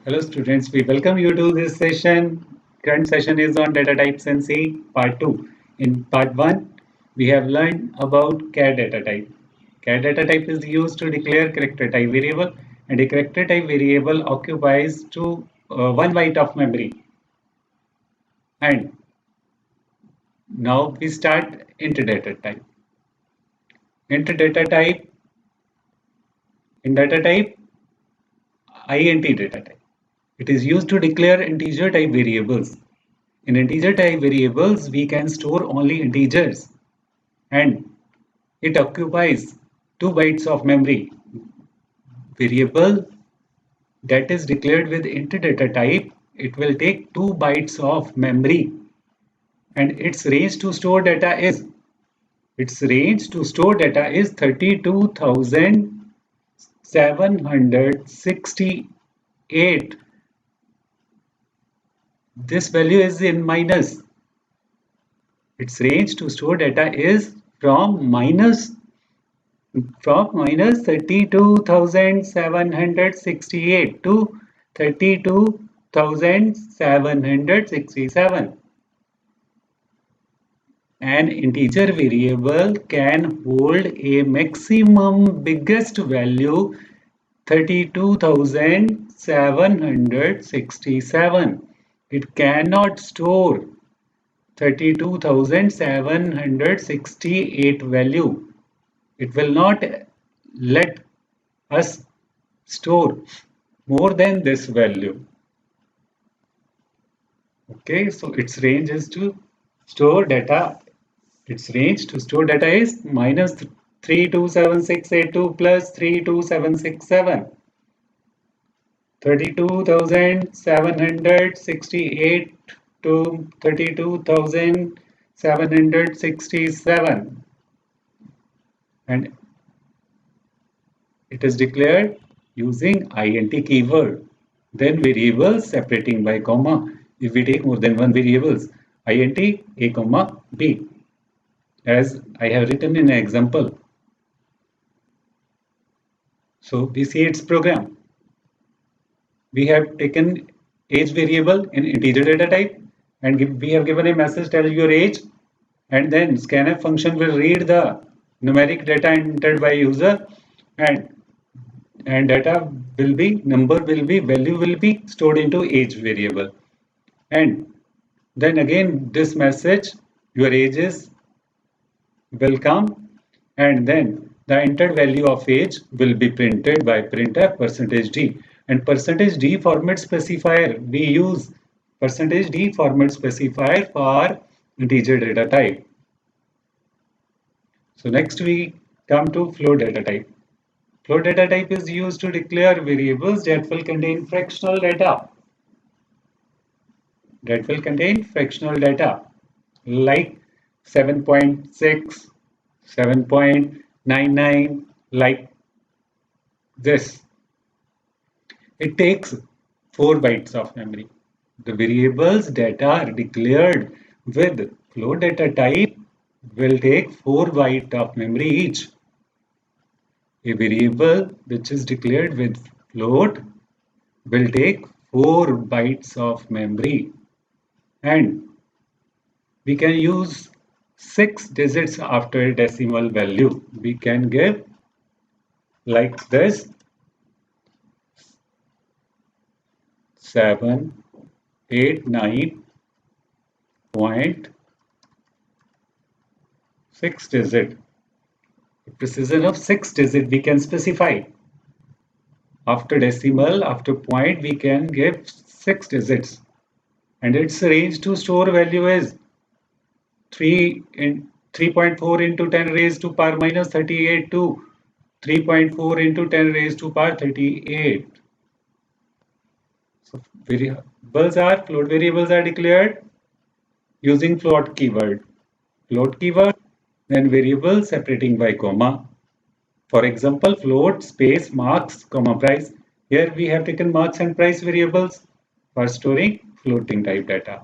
Hello students, we welcome you to this session. Current session is on data types and C part 2. In part 1, we have learned about char data type. Char data type is used to declare character type variable, and a character type variable occupies 1 byte of memory. And now we start int data type. Int data type, in data type, int data type. It is used to declare integer type variables. In integer type variables, we can store only integers and it occupies 2 bytes of memory. Variable that is declared with int data type, it will take 2 bytes of memory and its range to store data is 32,768. This value is in minus. Its range to store data is from minus 32,768 to 32,767. An integer variable can hold a maximum biggest value 32,767. It cannot store 32,768 value. It will not let us store more than this value. Okay, so its range to store data is minus 327682 plus 32767. 32,768 to 32,767. And it is declared using int keyword. Then variables separating by comma. If we take more than one variables, int a comma b, as I have written in an example. So we see its program. We have taken age variable in integer data type and we have given a message tell your age, and then scanf function will read the numeric data entered by user and value will be stored into age variable. And then again this message your age is will come, and then the entered value of age will be printed by printf %d. And %d format specifier, we use %d format specifier for integer data type. So next we come to float data type. Float data type is used to declare variables that will contain fractional data. Like 7.6, 7.99, like this. It takes 4 bytes of memory. The variables that are declared with float data type will take 4 bytes of memory each. A variable which is declared with float will take 4 bytes of memory, and we can use 6 digits after decimal value. We can give like this 789.6 digit. The precision of 6 digit we can specify. After decimal, after point, we can give 6 digits. And its range to store value is 3.4 into 10 raised to power minus 38 to 3.4 into 10 raised to power 38. So float variables are declared using float keyword. Float keyword, then variable separating by comma. For example, float space marks comma price. Here we have taken marks and price variables for storing floating type data.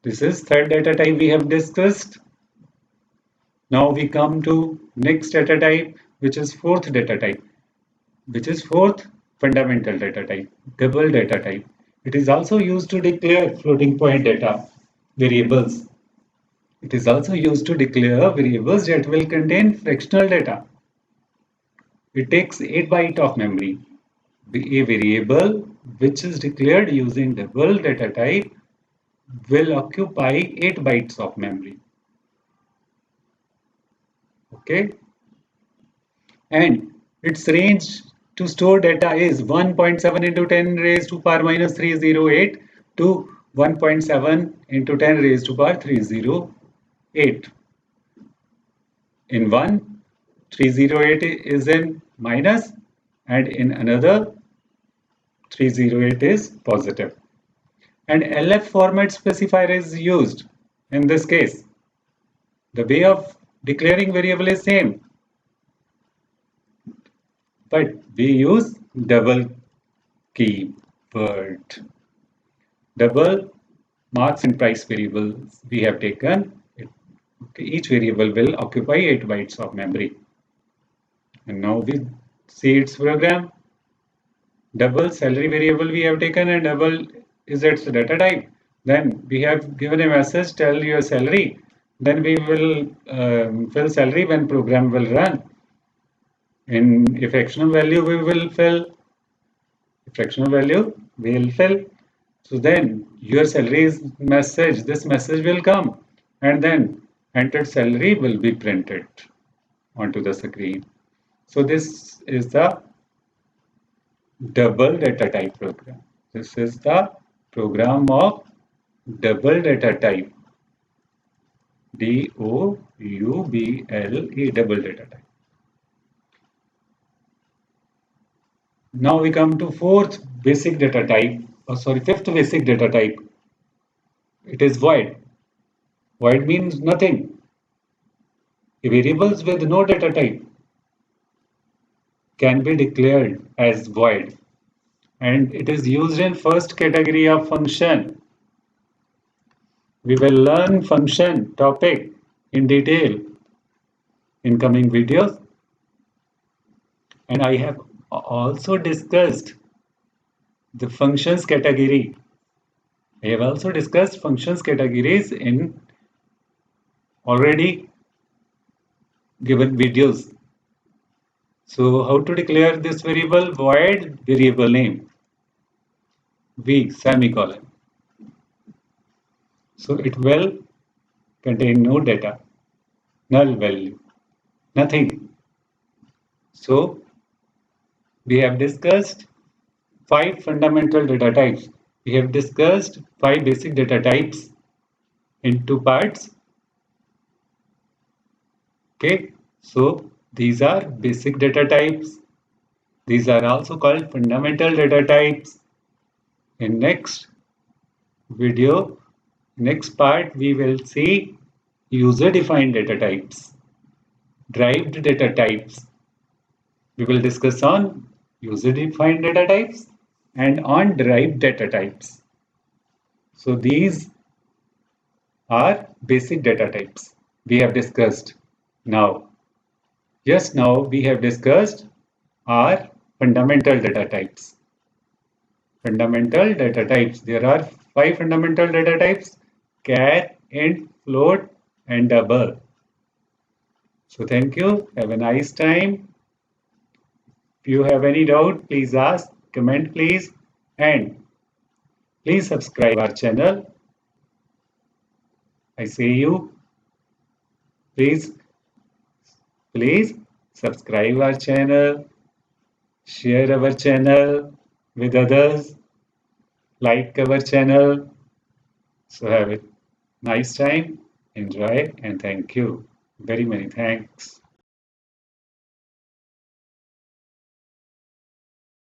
This is third data type we have discussed. Now we come to next data type, which is fourth data type. Which is fourth? fundamental data type, double data type. It is also used to declare floating point data variables. It is also used to declare variables that will contain fractional data. It takes 8 bytes of memory. A variable which is declared using double data type will occupy 8 bytes of memory. Okay, and its range to store data is 1.7 into 10 raised to power minus 308 to 1.7 into 10 raised to power 308. In one, 308 is in minus, and in another, 308 is positive. And LF format specifier is used in this case. The way of declaring variable is same, but we use double keyword. Double marks and price variables we have taken. Each variable will occupy 8 bytes of memory. And now we see its program. Double salary variable we have taken and double is its data type. Then we have given a message, tell your salary. Then we will fill salary when program will run. In a fractional value, we will fill. Fractional value, we will fill. So then your salary message, this message will come, and then entered salary will be printed onto the screen. So this is the double data type program. This is the program of double data type. Double double data type. Now we come to fifth basic data type. It is void. Void means nothing. Variables with no data type can be declared as void, and it is used in first category of function. We will learn function topic in detail in coming videos, and I have also discussed the functions category. I have also discussed functions categories in already given videos. So how to declare this variable? Void variable name v semicolon. So it will contain no data, null value, nothing. So we have discussed 5 fundamental data types. We have discussed 5 basic data types in 2 parts. Okay, so these are basic data types. These are also called fundamental data types. In next video, next part, we will see user-defined data types, derived data types. We will discuss on user-defined data types and on derived data types. So these are basic data types we have discussed now. Just now we have discussed are fundamental data types. Fundamental data types. There are 5 fundamental data types: char, int, float, and double. So thank you. Have a nice time. If you have any doubt, please ask, comment please, and please subscribe our channel. I say you, please subscribe our channel, share our channel with others, like our channel. So have a nice time, enjoy, and thank you. Very many thanks.